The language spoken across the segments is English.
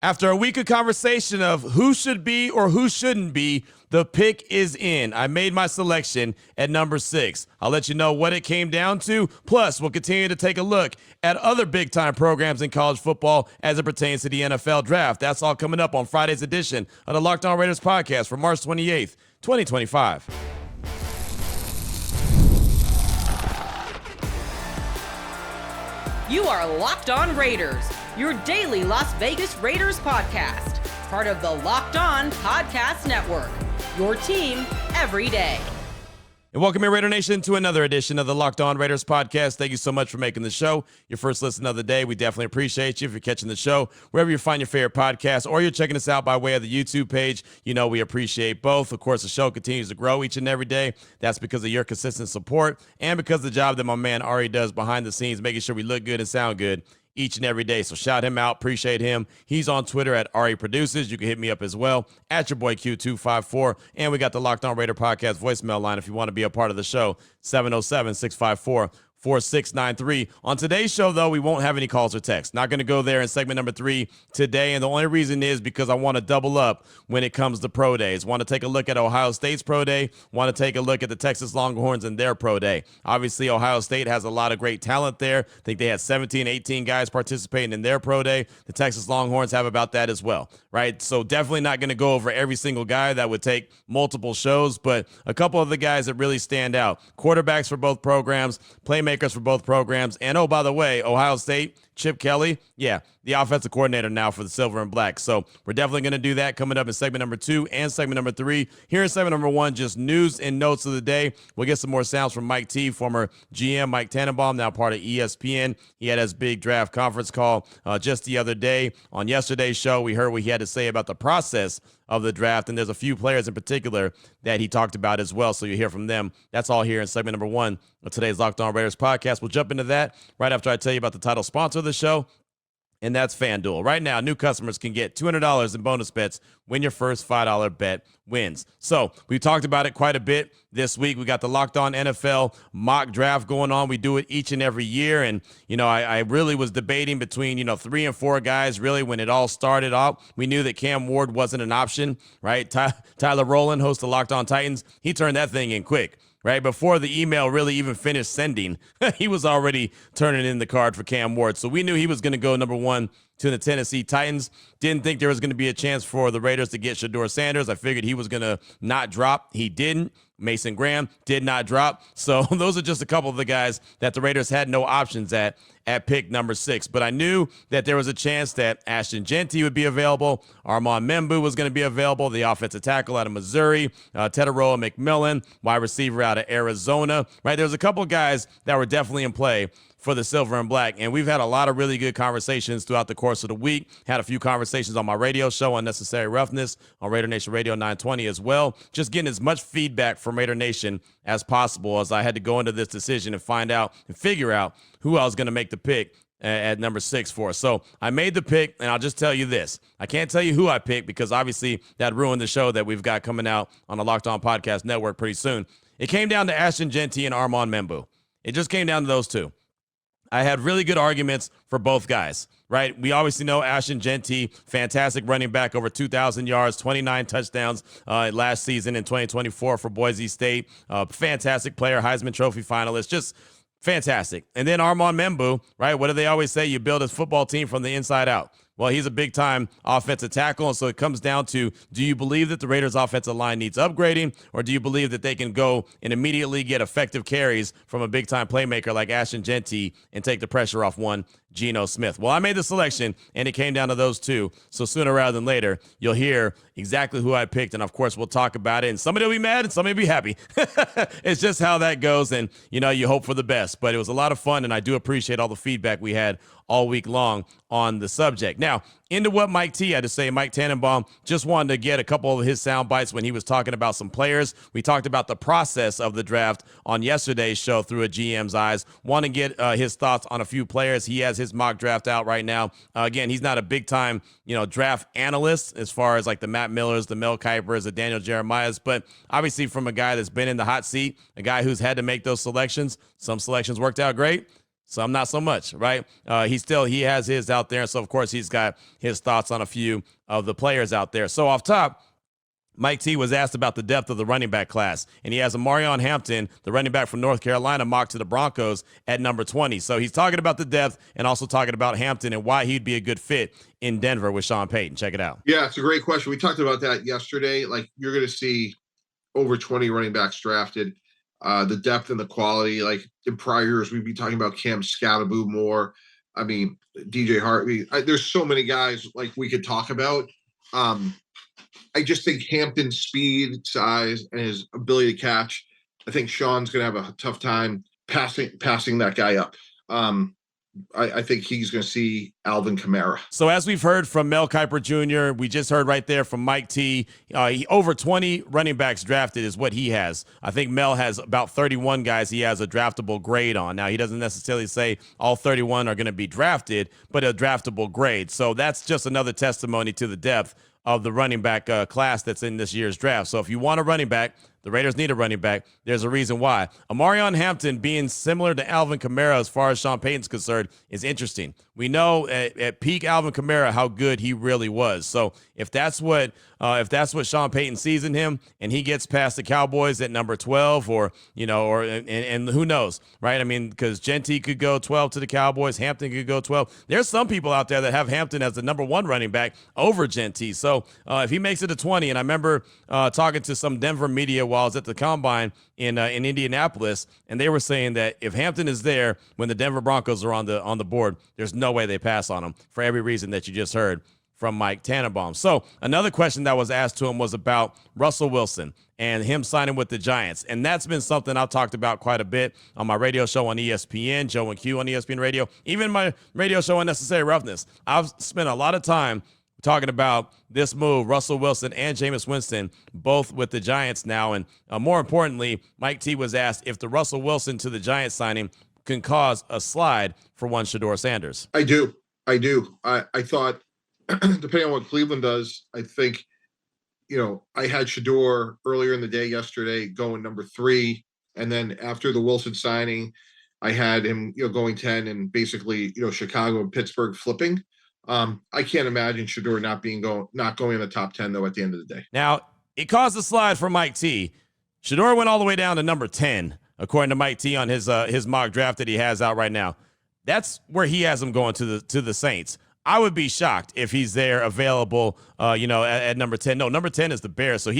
After a week of conversation of who should be or who shouldn't be, the pick is in. I made my selection at number 6. I'll let you know what it came down to. Plus, we'll continue to take a look at other big-time programs in college football as it pertains to the NFL draft. That's all coming up on Friday's edition of the Locked On Raiders podcast for March 28th, 2025. You are Locked On Raiders, your daily Las Vegas Raiders podcast. Part of the Locked On Podcast Network, your team every day. And welcome here, Raider Nation, to another edition of the Locked On Raiders podcast. Thank you so much for making the show your first listen of the day. We definitely appreciate you if you're catching the show wherever you find your favorite podcast or you're checking us out by way of the YouTube page. You know we appreciate both. Of course, the show continues to grow each and every day. That's because of your consistent support and because of the job that my man Ari does behind the scenes, making sure we look good and sound good each and every day. So shout him out. Appreciate him. He's on Twitter at Ari Produces. You can hit me up as well at your boy Q254. And we got the Locked On Raider podcast voicemail line if you want to be a part of the show, 707-654-4693. On today's show, though, we won't have any calls or texts. Not going to go there in segment number 3 today. And the only reason is because I want to double up when it comes to pro days. Want to take a look at Ohio State's pro day. Want to take a look at the Texas Longhorns and their pro day. Obviously, Ohio State has a lot of great talent there. I think they had 17, 18 guys participating in their pro day. The Texas Longhorns have about that as well, right? So definitely not going to go over every single guy. That would take multiple shows, but a couple of the guys that really stand out. Quarterbacks for both programs, playmakers for both programs. And oh, by the way, Ohio State, Chip Kelly, the offensive coordinator now for the Silver and Black. So we're definitely going to do that coming up in segment number 2 and segment number 3. Here in segment number 1, just news and notes of the day. We'll get some more sounds from Mike T, former GM Mike Tannenbaum, now part of ESPN. He had his big draft conference call just the other day. On yesterday's show, we heard what he had to say about the process of the draft, and there's a few players in particular that he talked about as well, so you'll hear from them. That's all here in segment number 1 of today's Locked On Raiders podcast. We'll jump into that right after I tell you about the title sponsor of the show, and that's FanDuel. Right now, new customers can get $200 in bonus bets when your first $5 bet wins. So we talked about it quite a bit this week. We got the Locked On NFL mock draft going on. We do it each and every year. And, I really was debating between, 3 and 4 guys, really, when it all started off. We knew that Cam Ward wasn't an option, right? Tyler Rowland, host of Locked On Titans, he turned that thing in quick. Right before the email really even finished sending, he was already turning in the card for Cam Ward. So we knew he was going to go number 1 to the Tennessee Titans. Didn't think there was going to be a chance for the Raiders to get Shedeur Sanders. I figured he was going to not drop. He didn't. Mason Graham did not drop. So those are just a couple of the guys that the Raiders had no options at pick number 6. But I knew that there was a chance that Ashton Jeanty would be available. Armand Membu was going to be available, the offensive tackle out of Missouri. Teteroa McMillan, wide receiver out of Arizona. Right, there's a couple of guys that were definitely in play for the Silver and Black. And we've had a lot of really good conversations throughout the course of the week. Had a few conversations on my radio show, Unnecessary Roughness, on Raider Nation Radio 920 as well. Just getting as much feedback from Raider Nation as possible as I had to go into this decision and find out and figure out who I was going to make the pick at number 6 for. So I made the pick, and I'll just tell you this. I can't tell you who I picked because obviously that ruined the show that we've got coming out on the Locked On Podcast Network pretty soon. It came down to Ashton Jeanty and Armand Membu. It just came down to those two. I had really good arguments for both guys, right? We obviously know Ashton Jeanty, fantastic running back, over 2,000 yards, 29 touchdowns last season in 2024 for Boise State. Fantastic player, Heisman Trophy finalist, just fantastic. And then Armand Membu, right? What do they always say? You build a football team from the inside out. Well, he's a big-time offensive tackle, and so it comes down to, do you believe that the Raiders' offensive line needs upgrading, or do you believe that they can go and immediately get effective carries from a big-time playmaker like Ashton Jeanty and take the pressure off one Geno Smith? Well, I made the selection, and it came down to those two, so sooner rather than later, you'll hear exactly who I picked, and of course, we'll talk about it, and somebody will be mad, and somebody will be happy. It's just how that goes, and, you hope for the best, but it was a lot of fun, and I do appreciate all the feedback we had all week long on the subject. Now, into what Mike T had to say. Mike Tannenbaum just wanted to get a couple of his sound bites when he was talking about some players. We talked about the process of the draft on yesterday's show through a GM's eyes. Want to get his thoughts on a few players. He has his mock draft out right now. Again, he's not a big-time, draft analyst as far as like the Matt Millers, the Mel Kipers, the Daniel Jeremiahs, but obviously from a guy that's been in the hot seat, a guy who's had to make those selections. Some selections worked out great. Some not so much, right? He has his out there. So, of course, he's got his thoughts on a few of the players out there. So, off top, Mike T was asked about the depth of the running back class, and he has Amarion Hampton, the running back from North Carolina, mocked to the Broncos at number 20. So he's talking about the depth and also talking about Hampton and why he'd be a good fit in Denver with Sean Payton. Check it out. Yeah, it's a great question. We talked about that yesterday. Like, you're going to see over 20 running backs drafted. The depth and the quality, like in prior years, we'd be talking about Cam Scatteraboo more. I mean, DJ Harvey. There's so many guys like we could talk about. I just think Hampton's speed, size, and his ability to catch, I think Sean's going to have a tough time passing that guy up. I think he's going to see Alvin Kamara. So as we've heard from Mel Kiper Jr., we just heard right there from Mike T, over 20 running backs drafted is what he has. I think Mel has about 31 guys he has a draftable grade on. Now, he doesn't necessarily say all 31 are going to be drafted, but a draftable grade. So that's just another testimony to the depth of the running back class that's in this year's draft. So if you want a running back, the Raiders need a running back. There's a reason why. Amarion Hampton being similar to Alvin Kamara as far as Sean Payton's concerned is interesting. We know at peak Alvin Kamara how good he really was. So if that's what Sean Payton sees in him, and he gets past the Cowboys at number 12, or who knows, right? I mean, because Genty could go 12 to the Cowboys, Hampton could go 12. There's some people out there that have Hampton as the number 1 running back over Genty. So if he makes it to 20, and I remember talking to some Denver media while I was at the Combine in Indianapolis, and they were saying that if Hampton is there when the Denver Broncos are on the board, there's no way they pass on him for every reason that you just heard from Mike Tannenbaum. So another question that was asked to him was about Russell Wilson and him signing with the Giants. And that's been something I've talked about quite a bit on my radio show on ESPN, Joe and Q on ESPN Radio, even my radio show Unnecessary Roughness. I've spent a lot of time talking about this move, Russell Wilson and Jameis Winston, both with the Giants now. And more importantly, Mike T was asked if the Russell Wilson to the Giants signing can cause a slide for one Shedeur Sanders. I do. I thought, depending on what Cleveland does, I think, I had Shedeur earlier in the day yesterday going number 3. And then after the Wilson signing, I had him, going 10, and basically, Chicago and Pittsburgh flipping. I can't imagine Shedeur not going in the top 10, though, at the end of the day. Now, it caused a slide for Mike T. Shedeur went all the way down to number 10, according to Mike T on his mock draft that he has out right now. That's where he has him going to the Saints. I would be shocked if he's there available, at number 10. No, number 10 is the Bears. So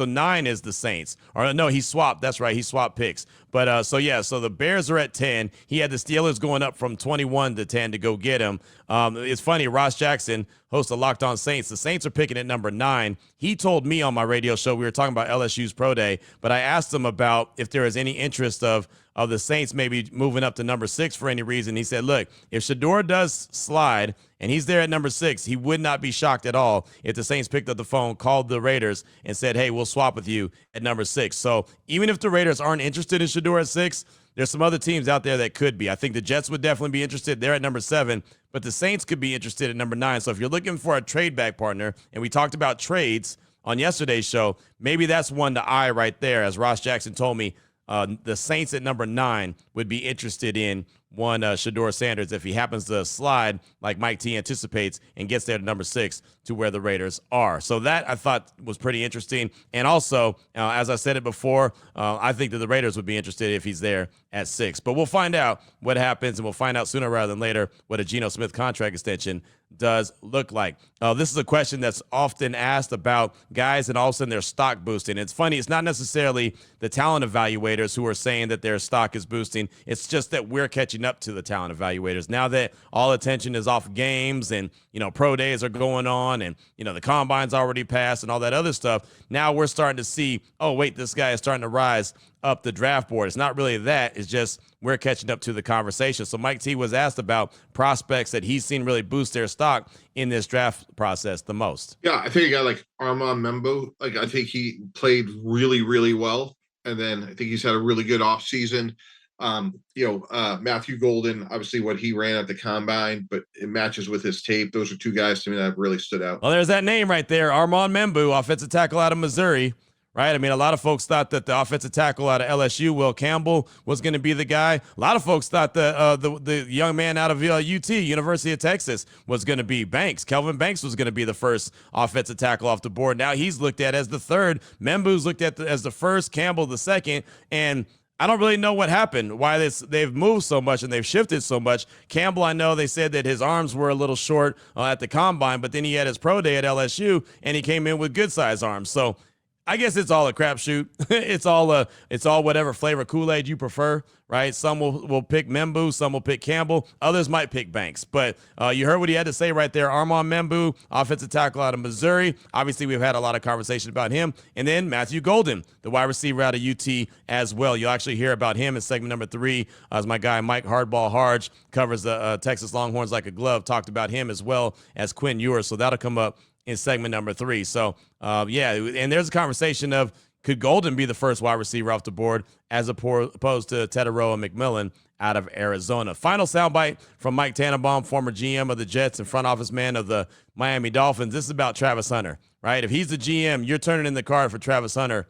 9 is the Saints. Or no, he swapped. That's right. He swapped picks. But so the Bears are at 10. He had the Steelers going up from 21 to 10 to go get him. It's funny. Ross Jackson, host of Locked On Saints. The Saints are picking at number 9. He told me on my radio show, we were talking about LSU's Pro Day, but I asked him about if there is any interest of the Saints maybe moving up to number 6 for any reason. He said, look, if Shedeur does slide and he's there at number 6, he would not be shocked at all if the Saints picked up the phone, called the Raiders, and said, hey, we'll swap with you at number 6. So even if the Raiders aren't interested in Shedeur at 6, there's some other teams out there that could be. I think the Jets would definitely be interested. They're at number 7, but the Saints could be interested at number 9. So if you're looking for a trade back partner, and we talked about trades on yesterday's show, maybe that's one to eye right there. As Ross Jackson told me, the Saints at number 9 would be interested in one Shedeur Sanders if he happens to slide like Mike T anticipates and gets there to number 6 to where the Raiders are. So that I thought was pretty interesting. And also, as I said it before, I think that the Raiders would be interested if he's there at 6. But we'll find out what happens, and we'll find out sooner rather than later what a Geno Smith contract extension does look like. This is a question that's often asked about guys and all of a sudden their stock boosting. It's funny. It's not necessarily the talent evaluators who are saying that their stock is boosting. It's just that we're catching up to the talent evaluators. Now that all attention is off games and, pro days are going on and, the combine's already passed and all that other stuff. Now we're starting to see, oh, wait, this guy is starting to rise up the draft board. It's not really that. It's just we're catching up to the conversation. So Mike T was asked about prospects that he's seen really boost their stock in this draft process the most. Yeah, I think a guy like Armand Membo, I think he played really, really well. And then I think he's had a really good offseason. Matthew Golden, obviously what he ran at the combine, but it matches with his tape. Those are two guys to me that have really stood out. Well, there's that name right there, Armand Membo, offensive tackle out of Missouri. right? I mean, a lot of folks thought that the offensive tackle out of LSU, Will Campbell, was going to be the guy. A lot of folks thought the young man out of UT, University of Texas, was going to be Banks. Kelvin Banks was going to be the first offensive tackle off the board. Now he's looked at as the third. Membu's looked at as the first. Campbell the second. And I don't really know what happened, why they've moved so much and they've shifted so much. Campbell, I know they said that his arms were a little short at the combine, but then he had his pro day at LSU and he came in with good size arms. So I guess it's all a crapshoot. it's all whatever flavor Kool-Aid you prefer, right? Some will pick Membu, some will pick Campbell, others might pick Banks. But you heard what he had to say right there. Armand Membu, offensive tackle out of Missouri. Obviously, we've had a lot of conversation about him. And then Matthew Golden, the wide receiver out of UT as well. You'll actually hear about him in segment number 3 as my guy Mike Hardball Harge covers the Texas Longhorns like a glove, talked about him as well as Quinn Ewers. So that'll come up in segment number 3. So, and there's a conversation of could Golden be the first wide receiver off the board as opposed to Teteroa McMillan out of Arizona. Final soundbite from Mike Tannenbaum, former GM of the Jets and front office man of the Miami Dolphins. This is about Travis Hunter, right? If he's the GM, you're turning in the card for Travis Hunter.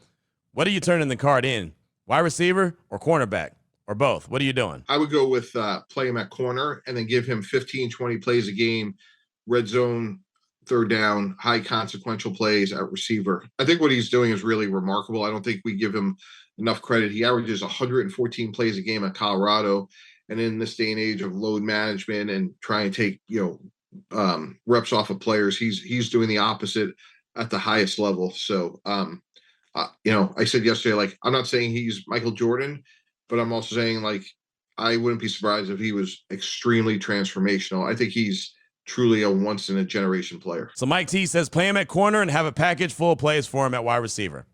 What are you turning the card in? Wide receiver or cornerback or both? What are you doing? I would go with play him at corner and then give him 15, 20 plays a game, red zone, third down, high consequential plays at receiver. I think what he's doing is really remarkable. I don't think we give him enough credit. He averages 114 plays a game at Colorado. And in this day and age of load management and trying to take, reps off of players, he's doing the opposite at the highest level. So, I said yesterday, I'm not saying he's Michael Jordan, but I'm also saying I wouldn't be surprised if he was extremely transformational. I think he's truly a once-in-a-generation player. So Mike T says play him at corner and have a package full of plays for him at wide receiver.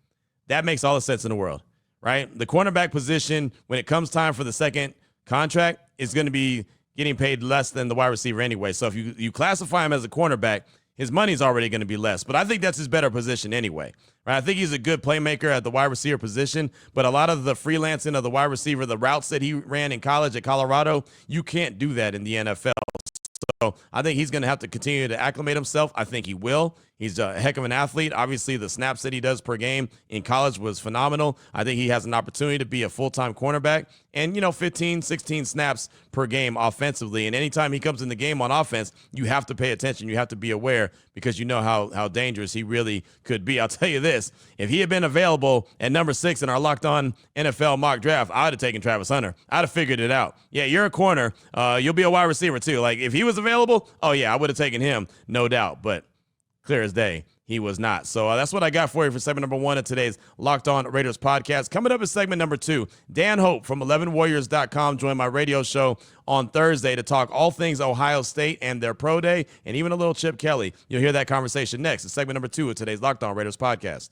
That makes all the sense in the world, right? The cornerback position, when it comes time for the second contract, is going to be getting paid less than the wide receiver anyway. So if you classify him as a cornerback, his money's already going to be less. But I think that's his better position anyway, right? I think he's a good playmaker at the wide receiver position, but a lot of the freelancing of the wide receiver, the routes that he ran in college at Colorado, you can't do that in the NFL. So I think he's going to have to continue to acclimate himself. I think he will. He's a heck of an athlete. Obviously, the snaps that he does per game in college was phenomenal. I think he has an opportunity to be a full-time cornerback and, 15, 16 snaps per game offensively. And anytime he comes in the game on offense, you have to pay attention. You have to be aware because you know how dangerous he really could be. I'll tell you this. If he had been available at number 6 in our Locked On NFL mock draft, I would have taken Travis Hunter. I'd have figured it out. Yeah, you're a corner. You'll be a wide receiver too. If he was available, oh yeah, I would have taken him, no doubt. But clear as day, he was not. So that's what I got for you for segment number 1 of today's Locked On Raiders podcast. Coming up in segment number 2, Dan Hope from 11warriors.com joined my radio show on Thursday to talk all things Ohio State and their pro day, and even a little Chip Kelly. You'll hear that conversation next in segment number 2 of today's Locked On Raiders podcast.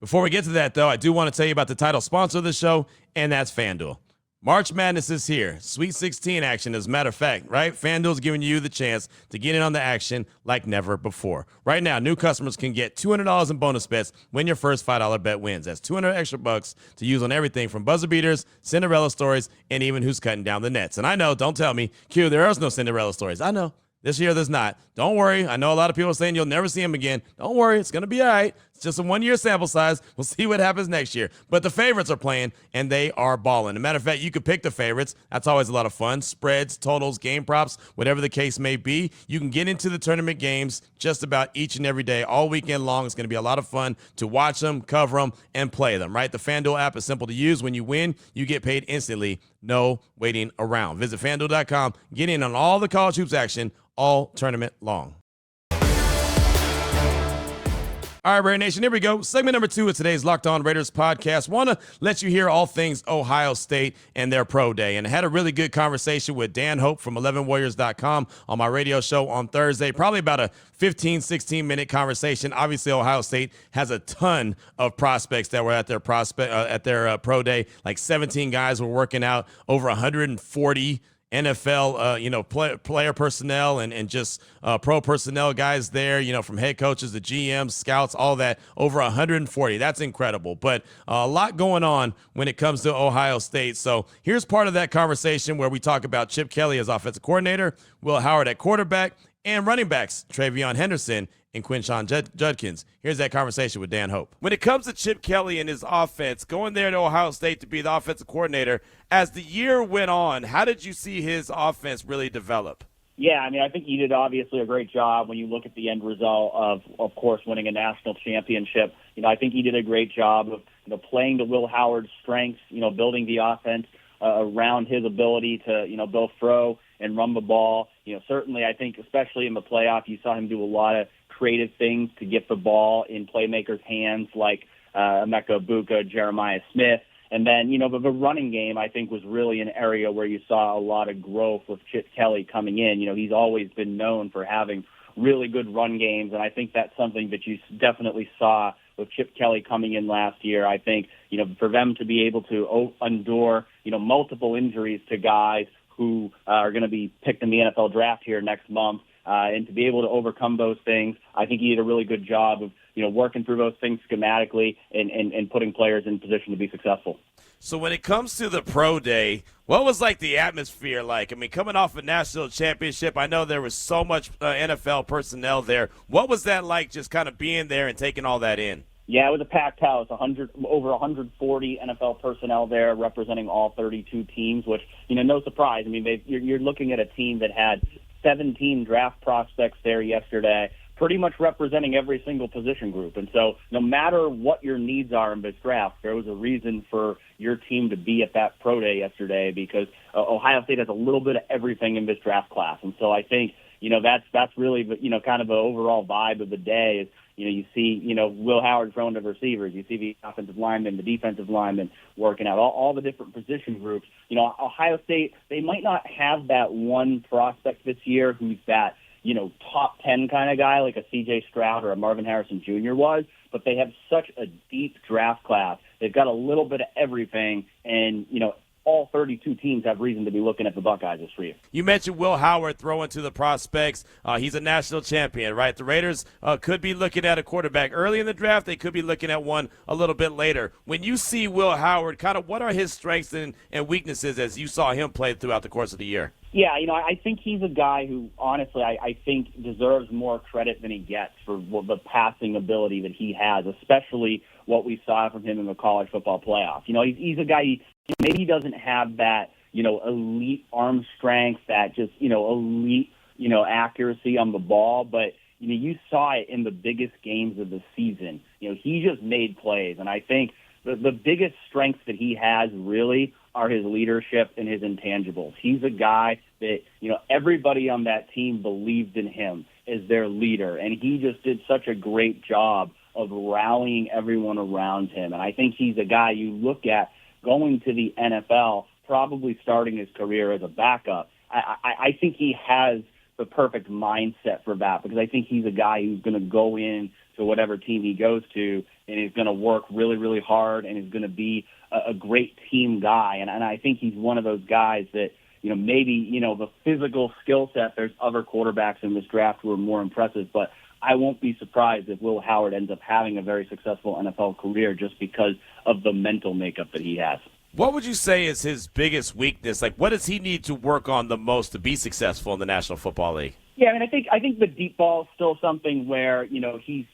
Before we get to that, though, I do want to tell you about the title sponsor of the show, and that's FanDuel. March Madness is here. Sweet 16 action, as a matter of fact, right? FanDuel's giving you the chance to get in on the action like never before. Right now, new customers can get $200 in bonus bets when your first $5 bet wins. That's $200 extra bucks to use on everything from buzzer beaters, Cinderella stories, and even who's cutting down the nets. And I know, don't tell me, Q, there is no Cinderella stories. I know. This year, there's not. Don't worry. I know a lot of people are saying you'll never see him again. Don't worry. It's going to be all right. It's just a one-year sample size. We'll see what happens next year. But the favorites are playing, and they are balling. As a matter of fact, you could pick the favorites. That's always a lot of fun. Spreads, totals, game props, whatever the case may be. You can get into the tournament games just about each and every day, all weekend long. It's going to be a lot of fun to watch them, cover them, and play them, right? The FanDuel app is simple to use. When you win, you get paid instantly. No waiting around. Visit FanDuel.com. Get in on all the college hoops action all tournament long. All right, Raider Nation, here we go. Segment number 2 of today's Locked On Raiders podcast. Want to let you hear all things Ohio State and their pro day. And I had a really good conversation with Dan Hope from 11warriors.com on my radio show on Thursday. Probably about a 15, 16-minute conversation. Obviously, Ohio State has a ton of prospects that were at their pro day. Like 17 guys were working out, over 140 NFL, player personnel and just pro personnel guys there, from head coaches to GMs, scouts, all that, over 140. That's incredible. But a lot going on when it comes to Ohio State. So here's part of that conversation where we talk about Chip Kelly as offensive coordinator, Will Howard at quarterback, and running backs Travion Henderson and Quinshon Judkins. Here's that conversation with Dan Hope. When it comes to Chip Kelly and his offense, going there to Ohio State to be the offensive coordinator, as the year went on, how did you see his offense really develop? Yeah, I mean, I think he did obviously a great job when you look at the end result of course, winning a national championship. I think he did a great job of playing to Will Howard's strengths, building the offense around his ability to, both throw and run the ball. Certainly I think especially in the playoff, you saw him do a lot of creative things to get the ball in playmakers' hands like Emeka Egbuka, Jeremiah Smith. And then, the running game, I think, was really an area where you saw a lot of growth with Chip Kelly coming in. He's always been known for having really good run games, and I think that's something that you definitely saw with Chip Kelly coming in last year. I think, for them to be able to endure, multiple injuries to guys who are going to be picked in the NFL draft here next month, and to be able to overcome those things, I think he did a really good job of, working through those things schematically and putting players in position to be successful. So when it comes to the pro day, what was the atmosphere like? I mean, coming off a national championship, I know there was so much NFL personnel there. What was that like, just kind of being there and taking all that in? Yeah, it was a packed house, over 140 NFL personnel there representing all 32 teams, which, no surprise. I mean, you're looking at a team that had 17 draft prospects there yesterday, pretty much representing every single position group. And so no matter what your needs are in this draft, there was a reason for your team to be at that pro day yesterday because Ohio State has a little bit of everything in this draft class. And so I think, that's really, kind of the overall vibe of the day is, you see, Will Howard throwing to receivers. You see the offensive linemen, the defensive linemen working out, all the different position groups. Ohio State, they might not have that one prospect this year who's that, top 10 kind of guy like a C.J. Stroud or a Marvin Harrison Jr. was, but they have such a deep draft class. They've got a little bit of everything, and, all 32 teams have reason to be looking at the Buckeyes this year. You mentioned Will Howard throwing to the prospects. He's a national champion, right? The Raiders could be looking at a quarterback early in the draft. They could be looking at one a little bit later. When you see Will Howard, kind of what are his strengths and weaknesses as you saw him play throughout the course of the year? Yeah, I think he's a guy who, honestly, I think deserves more credit than he gets for the passing ability that he has, especially what we saw from him in the college football playoff. He's a guy, maybe he doesn't have that, elite arm strength, that just, elite, accuracy on the ball, but, you saw it in the biggest games of the season. He just made plays, and I think the biggest strengths that he has really are his leadership and his intangibles. He's a guy that, everybody on that team believed in him as their leader, and he just did such a great job of rallying everyone around him. And I think he's a guy you look at going to the NFL, probably starting his career as a backup. I think he has the perfect mindset for that because I think he's a guy who's going to go in to whatever team he goes to and is going to work really, really hard and is going to be a great team guy. And I think he's one of those guys that, maybe, the physical skill set, there's other quarterbacks in this draft who are more impressive, but I won't be surprised if Will Howard ends up having a very successful NFL career just because of the mental makeup that he has. What would you say is his biggest weakness? What does he need to work on the most to be successful in the National Football League? Yeah, I mean, I think the deep ball is still something where, he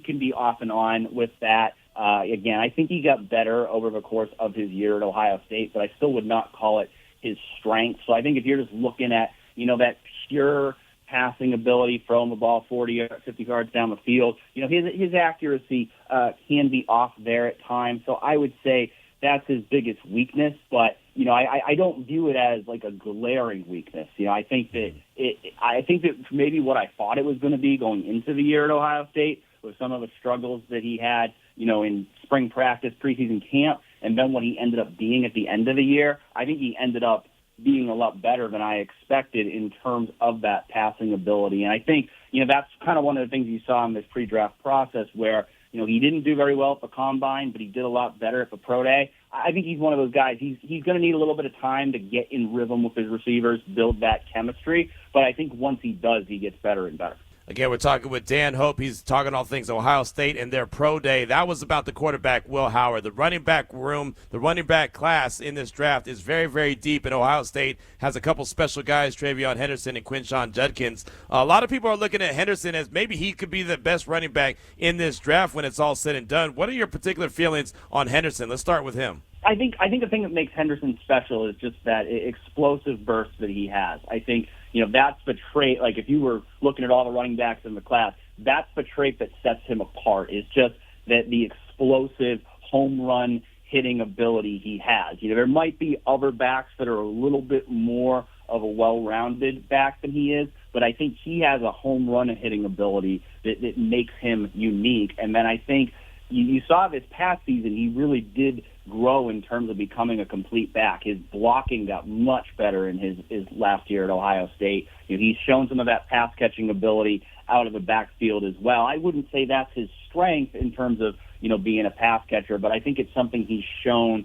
can be off and on with that. Again, I think he got better over the course of his year at Ohio State, but I still would not call it his strength. So I think if you're just looking at, that pure passing ability, throwing the ball 40 or 50 yards down the field, his accuracy can be off there at times. So I would say that's his biggest weakness, but I don't view it as like a glaring weakness. I think that maybe what I thought it was going to be going into the year at Ohio State was some of the struggles that he had, in spring practice, preseason camp, and then what he ended up being at the end of the year. I think he ended up being a lot better than I expected in terms of that passing ability. And I think, that's kind of one of the things you saw in this pre-draft process where, he didn't do very well at the combine, but he did a lot better at the pro day. I think he's one of those guys. He's going to need a little bit of time to get in rhythm with his receivers, build that chemistry. But I think once he does, he gets better and better. Again, we're talking with Dan Hope. He's talking all things Ohio State and their pro day. That was about the quarterback, Will Howard. The running back room, the running back class in this draft is very, very deep, and Ohio State has a couple special guys, Travion Henderson and Quinshon Judkins. A lot of people are looking at Henderson as maybe he could be the best running back in this draft when it's all said and done. What are your particular feelings on Henderson? Let's start with him. I think the thing that makes Henderson special is just that explosive burst that he has. I think, that's the trait. Like, if you were looking at all the running backs in the class, that's the trait that sets him apart, is just that the explosive home run hitting ability he has. There might be other backs that are a little bit more of a well-rounded back than he is, but I think he has a home run hitting ability that makes him unique. And then I think you saw this past season, he really did grow in terms of becoming a complete back. His blocking got much better in his last year at Ohio State. He's shown some of that pass-catching ability out of the backfield as well. I wouldn't say that's his strength in terms of, being a pass catcher, but I think it's something he's shown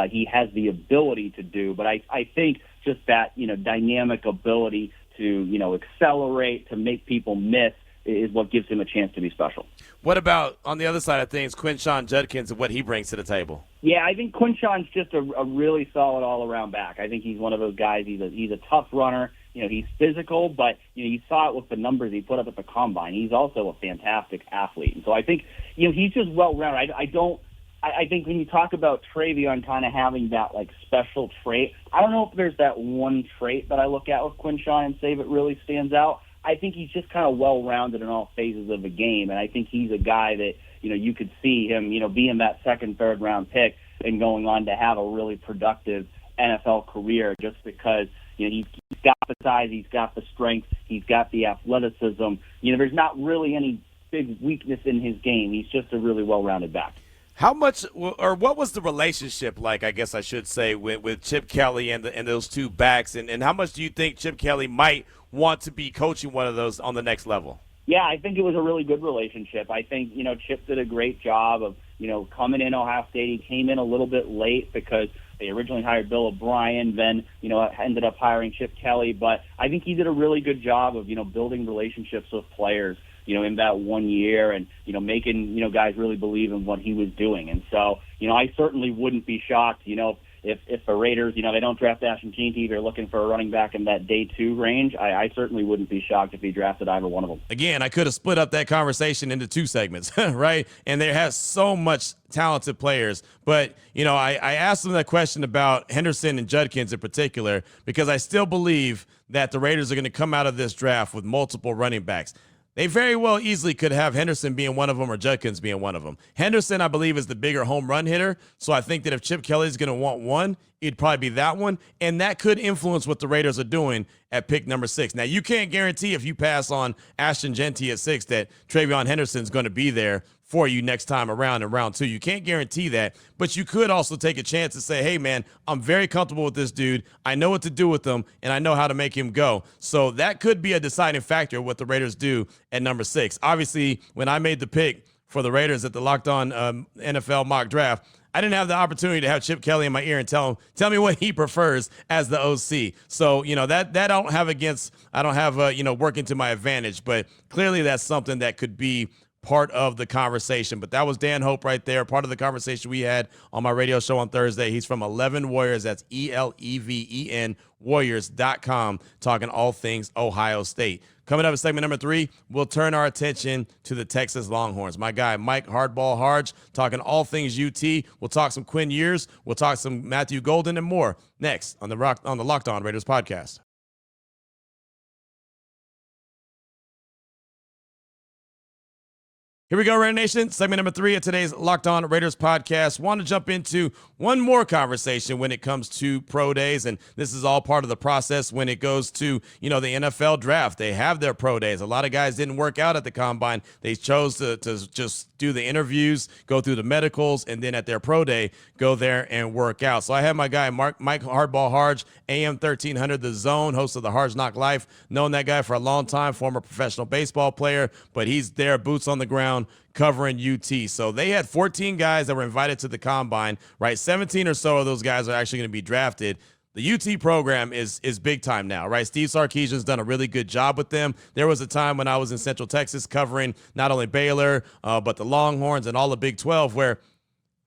he has the ability to do. But I think just that, dynamic ability to, accelerate, to make people miss, is what gives him a chance to be special. What about, on the other side of things, Quinshon Judkins and what he brings to the table? Yeah, I think Quinshon's just a really solid all-around back. I think he's one of those guys. He's a tough runner. He's physical, but you saw it with the numbers he put up at the combine. He's also a fantastic athlete, and so I think he's just well-rounded. I think when you talk about Travion kind of having that special trait, I don't know if there's that one trait that I look at with Quinshon and say that really stands out. I think he's just kind of well-rounded in all phases of the game, and I think he's a guy that, you could see him, being that second, third-round pick and going on to have a really productive NFL career just because, he's got the size, he's got the strength, he's got the athleticism. There's not really any big weakness in his game. He's just a really well-rounded back. How much, or what was the relationship like, I guess I should say, with Chip Kelly and those two backs, and how much do you think Chip Kelly might want to be coaching one of those on the next level? Yeah, I think it was a really good relationship. I think, Chip did a great job of, coming in Ohio State. He came in a little bit late because they originally hired Bill O'Brien, then, ended up hiring Chip Kelly. But I think he did a really good job of, building relationships with players, in that 1 year and, making, guys really believe in what he was doing. And so, I certainly wouldn't be shocked, if the Raiders, they don't draft Ashton Jeanty, they're looking for a running back in that day 2 range. I certainly wouldn't be shocked if he drafted either one of them. Again, I could have split up that conversation into 2 segments, right? And there has so much talented players. But, I asked them that question about Henderson and Judkins in particular because I still believe that the Raiders are going to come out of this draft with multiple running backs. They very well easily could have Henderson being one of them or Judkins being one of them. Henderson, I believe, is the bigger home run hitter. So I think that if Chip Kelly is going to want one, it'd probably be that one. And that could influence what the Raiders are doing at pick number 6. Now, you can't guarantee if you pass on Ashton Jeanty at 6 that Travion Henderson's going to be there for you next time around in round 2. You can't guarantee that, but you could also take a chance and say, hey, man, I'm very comfortable with this dude. I know what to do with him, and I know how to make him go. So that could be a deciding factor of what the Raiders do at number 6. Obviously, when I made the pick for the Raiders at the Locked On NFL mock draft, I didn't have the opportunity to have Chip Kelly in my ear and tell me what he prefers as the OC. So, that I don't have working to my advantage, but clearly that's something that could be part of the conversation. But that was Dan Hope right there, part of the conversation we had on my radio show on Thursday. He's from 11 Warriors. That's ELEVEN Warriors.com, talking all things Ohio State. Coming up in segment number 3, we'll turn our attention to the Texas Longhorns. My guy, Mike Hardball Harge, talking all things UT. We'll talk some Quinn Ewers. We'll talk some Matthew Golden and more next on the Locked On Raiders podcast. Here we go, Raider Nation. Segment number 3 of today's Locked On Raiders podcast. Want to jump into one more conversation when it comes to pro days, and this is all part of the process when it goes to, the NFL draft. They have their pro days. A lot of guys didn't work out at the combine. They chose to just do the interviews, go through the medicals, and then at their pro day, go there and work out. So I have my guy, Mike Hardball Harge, AM 1300, The Zone, host of the Harge Knock Life. Known that guy for a long time, former professional baseball player, but he's there, boots on the ground, covering UT. So they had 14 guys that were invited to the combine, right? 17 or so of those guys are actually going to be drafted. the UT program is big time now, right? Steve Sarkisian's done a really good job with them. There was a time when I was in Central Texas covering not only Baylor, but the Longhorns and all the Big 12 where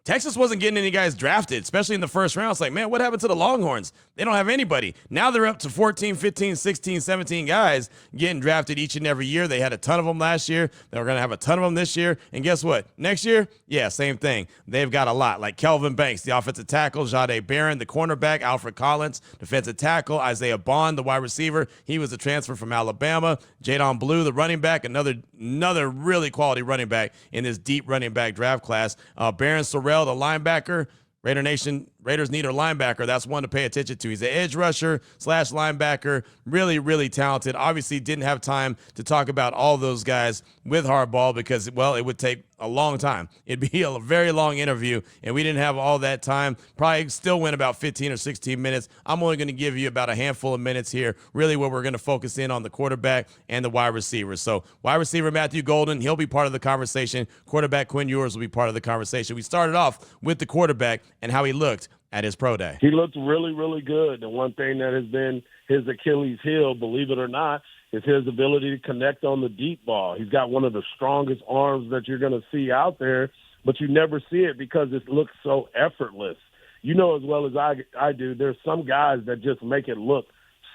Texas wasn't getting any guys drafted, especially in the first round. It's like, man, what happened to the Longhorns? They don't have anybody. Now they're up to 14, 15, 16, 17 guys getting drafted each and every year. They had a ton of them last year. They're going to have a ton of them this year. And guess what? Next year, yeah, same thing. They've got a lot. Like Kelvin Banks, the offensive tackle, Jahdae Barron, the cornerback, Alfred Collins, defensive tackle, Isaiah Bond, the wide receiver. He was a transfer from Alabama. Jadon Blue, the running back, another really quality running back in this deep running back draft class. Baron Sorrell, the linebacker. Raiders need a linebacker. That's one to pay attention to. He's an edge rusher / linebacker. Really, really talented. Obviously didn't have time to talk about all those guys with Harbaugh because, well, it would take a long time. It'd be a very long interview, and we didn't have all that time. Probably still went about 15 or 16 minutes. I'm only going to give you about a handful of minutes here, really where we're going to focus in on the quarterback and the wide receivers. So wide receiver Matthew Golden, he'll be part of the conversation. Quarterback Quinn Ewers will be part of the conversation. We started off with the quarterback and how he looked at his pro day. He looked really, really good. And one thing that has been his Achilles heel, believe it or not, is his ability to connect on the deep ball. He's got one of the strongest arms that you're going to see out there, but you never see it because it looks so effortless. You know as well as I do, there's some guys that just make it look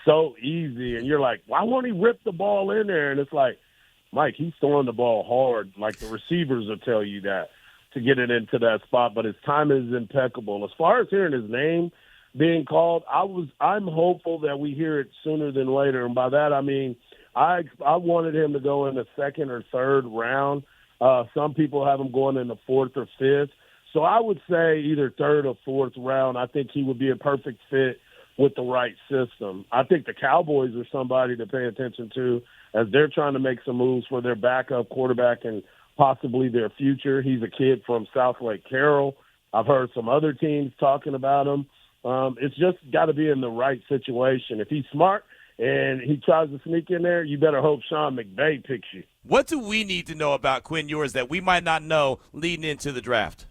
so easy, and you're like, why won't he rip the ball in there? And it's like, Mike, he's throwing the ball hard. Like the receivers will tell you that, to get it into that spot, but his time is impeccable. As far as hearing his name being called, I'm hopeful that we hear it sooner than later. And by that, I mean, I wanted him to go in the second or third round. Some people have him going in the fourth or fifth. So I would say either third or fourth round. I think he would be a perfect fit with the right system. I think the Cowboys are somebody to pay attention to as they're trying to make some moves for their backup quarterback and possibly their future. He's a kid from South Lake Carroll. I've heard some other teams talking about him. It's just got to be in the right situation. If he's smart and he tries to sneak in there, you better hope Sean McVay picks you. What do we need to know about Quinn Ewers that we might not know leading into the draft?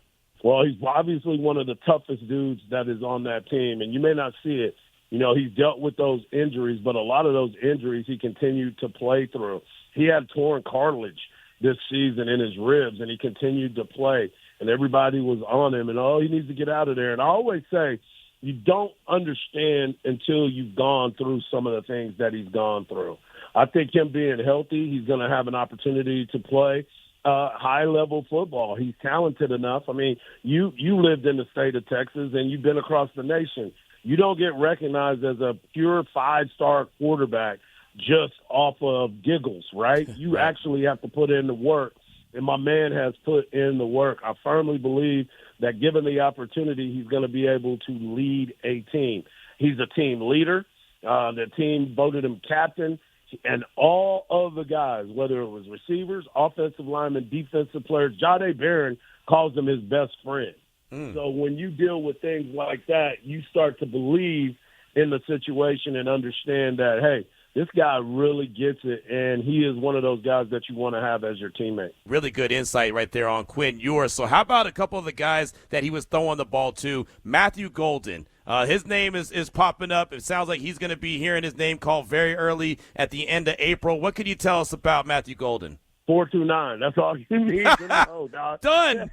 Well, he's obviously one of the toughest dudes that is on that team, and you may not see it. You know, he's dealt with those injuries, but a lot of those injuries he continued to play through. He had torn cartilage this season in his ribs, and he continued to play, and everybody was on him, and, he needs to get out of there. And I always say, you don't understand until you've gone through some of the things that he's gone through. I think him being healthy, he's going to have an opportunity to play high-level football. He's talented enough. I mean, you lived in the state of Texas, and you've been across the nation. You don't get recognized as a pure five-star quarterback just off of giggles, right? You actually have to put in the work, and my man has put in the work. I firmly believe that given the opportunity, he's going to be able to lead a team. He's a team leader. The team voted him captain, and all of the guys, whether it was receivers, offensive linemen, defensive players, Jahdae Barron calls him his best friend. So when you deal with things like that, you start to believe in the situation and understand that, hey, this guy really gets it, and he is one of those guys that you want to have as your teammate. Really good insight right there on Quinn Ewers. So how about a couple of the guys that he was throwing the ball to? Matthew Golden. His name is popping up. It sounds like he's going to be hearing his name called very early at the end of April. What could you tell us about Matthew Golden? 429. That's all you need to know, dog. Done.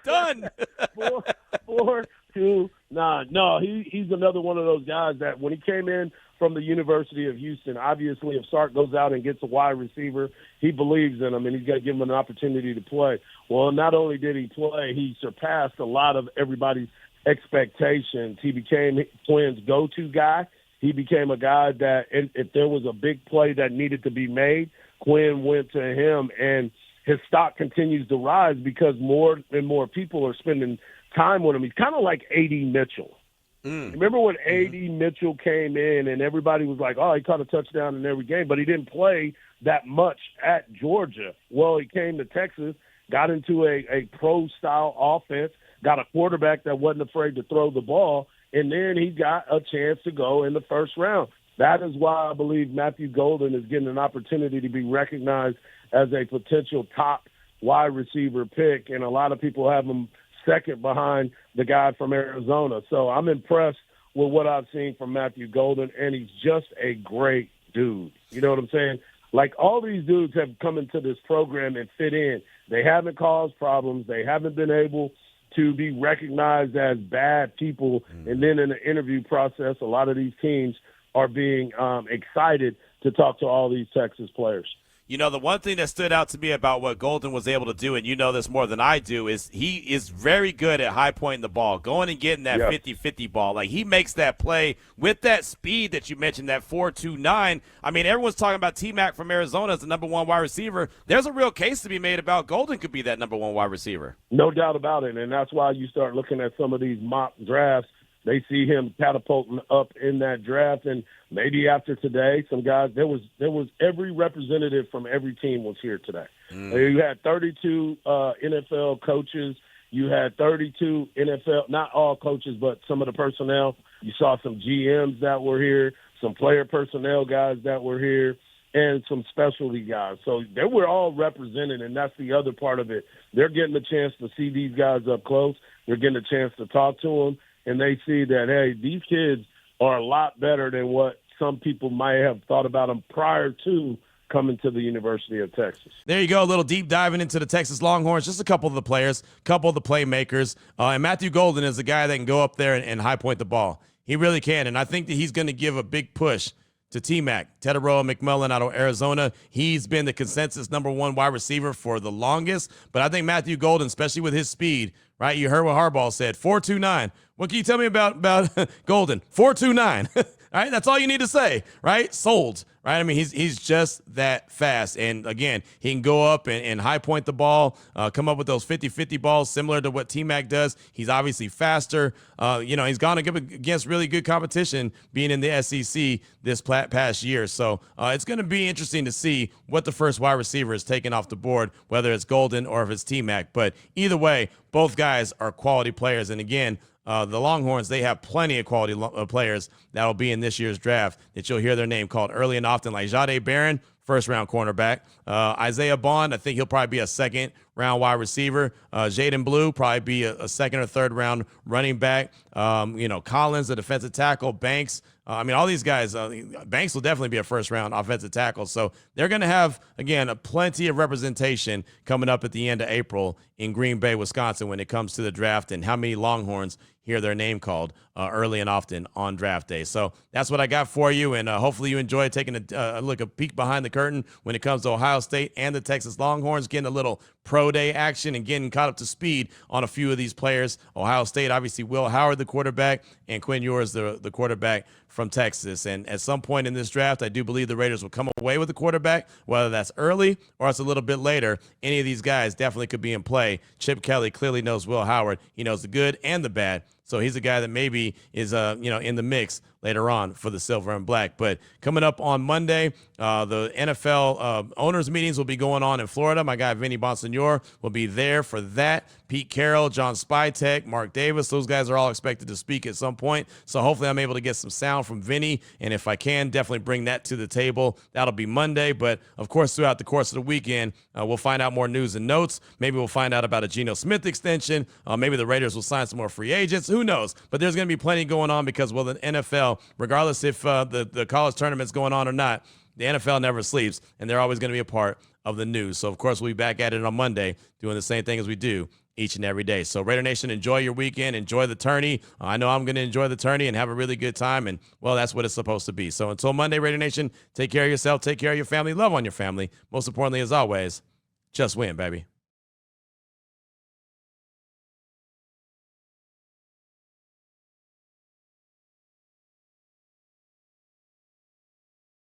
Done. 429. No, he's another one of those guys that when he came in from the University of Houston, obviously if Sark goes out and gets a wide receiver, he believes in him, and he's got to give him an opportunity to play. Well, not only did he play, he surpassed a lot of everybody's expectations. He became Quinn's go-to guy. He became a guy that if there was a big play that needed to be made, Quinn went to him, and his stock continues to rise because more and more people are spending time with him. He's kind of like A.D. Mitchell. Remember when A.D. Mitchell came in and everybody was like, oh, he caught a touchdown in every game, but he didn't play that much at Georgia. Well, he came to Texas, got into a pro-style offense, got a quarterback that wasn't afraid to throw the ball, and then he got a chance to go in the first round. That is why I believe Matthew Golden is getting an opportunity to be recognized as a potential top wide receiver pick, and a lot of people have him second behind the guy from Arizona. So I'm impressed with what I've seen from Matthew Golden, and he's just a great dude. You know what I'm saying? Like, all these dudes have come into this program and fit in. They haven't caused problems. They haven't been able to be recognized as bad people. And then in the interview process, a lot of these teams are being excited to talk to all these Texas players. You know, the one thing that stood out to me about what Golden was able to do, and you know this more than I do, is he is very good at high pointing the ball, going and getting that 50-50 ball. Like, he makes that play with that speed that you mentioned, that 4.29. I mean, everyone's talking about T-Mac from Arizona as the number one wide receiver. There's a real case to be made about Golden could be that number one wide receiver. No doubt about it, and that's why you start looking at some of these mock drafts. They see him catapulting up in that draft, and maybe after today, some guys, there was every representative from every team was here today. You had 32 NFL coaches. You had 32 NFL, not all coaches, but some of the personnel. You saw some GMs that were here, some player personnel guys that were here, and some specialty guys. So they were all represented, and that's the other part of it. They're getting a chance to see these guys up close. They're getting a chance to talk to them. And they see that, hey, these kids are a lot better than what some people might have thought about them prior to coming to the University of Texas. There you go, a little deep diving into the Texas Longhorns, just a couple of the players, a couple of the playmakers. And Matthew Golden is a guy that can go up there and high point the ball. He really can, and I think that he's going to give a big push to T-Mac, Teteroa McMillan out of Arizona. He's been the consensus number one wide receiver for the longest, but I think Matthew Golden, especially with his speed, right? You heard what Harbaugh said, 4.29. What can you tell me about Golden? 4.29. All right, that's all you need to say, right? Sold, right? I mean, he's just that fast. And, again, he can go up and high point the ball, come up with those 50-50 balls similar to what T-Mac does. He's obviously faster. He's gone against really good competition being in the SEC this past year. So it's going to be interesting to see what the first wide receiver is taking off the board, whether it's Golden or if it's T-Mac. But either way, both guys are quality players. And, again, the Longhorns, they have plenty of quality players that will be in this year's draft that you'll hear their name called early and often, like Jahdae Barron, first-round cornerback. Isaiah Bond, I think he'll probably be a second-round wide receiver. Jaden Blue, probably be a second- or third-round running back. Collins, the defensive tackle. Banks. All these guys, Banks will definitely be a first-round offensive tackle. So they're going to have, again, plenty of representation coming up at the end of April in Green Bay, Wisconsin when it comes to the draft and how many Longhorns hear their name called early and often on draft day. So that's what I got for you, and hopefully you enjoy taking a peek behind the curtain when it comes to Ohio State and the Texas Longhorns, getting a little pro day action and getting caught up to speed on a few of these players. Ohio State, obviously, Will Howard, the quarterback, and Quinn Ewers, the quarterback from Texas. And at some point in this draft, I do believe the Raiders will come away with a quarterback, whether that's early or it's a little bit later. Any of these guys definitely could be in play. Chip Kelly clearly knows Will Howard. He knows the good and the bad. So he's a guy that maybe is, in the mix later on for the silver and black. But coming up on Monday, the NFL owners meetings will be going on in Florida. My guy Vinny Bonsignor will be there for that. Pete Carroll, John Spytek, Mark Davis, those guys are all expected to speak at some point. So hopefully I'm able to get some sound from Vinny. And if I can, definitely bring that to the table. That'll be Monday. But, of course, throughout the course of the weekend, we'll find out more news and notes. Maybe we'll find out about a Geno Smith extension. Maybe the Raiders will sign some more free agents. Who knows? But there's going to be plenty going on because, well, the NFL, regardless if the college tournament's going on or not, the NFL never sleeps, and they're always going to be a part of the news. So, of course, we'll be back at it on Monday doing the same thing as we do each and every day. So, Raider Nation, enjoy your weekend. Enjoy the tourney. I know I'm going to enjoy the tourney and have a really good time, and, well, that's what it's supposed to be. So, until Monday, Raider Nation, take care of yourself, take care of your family, love on your family. Most importantly, as always, just win, baby.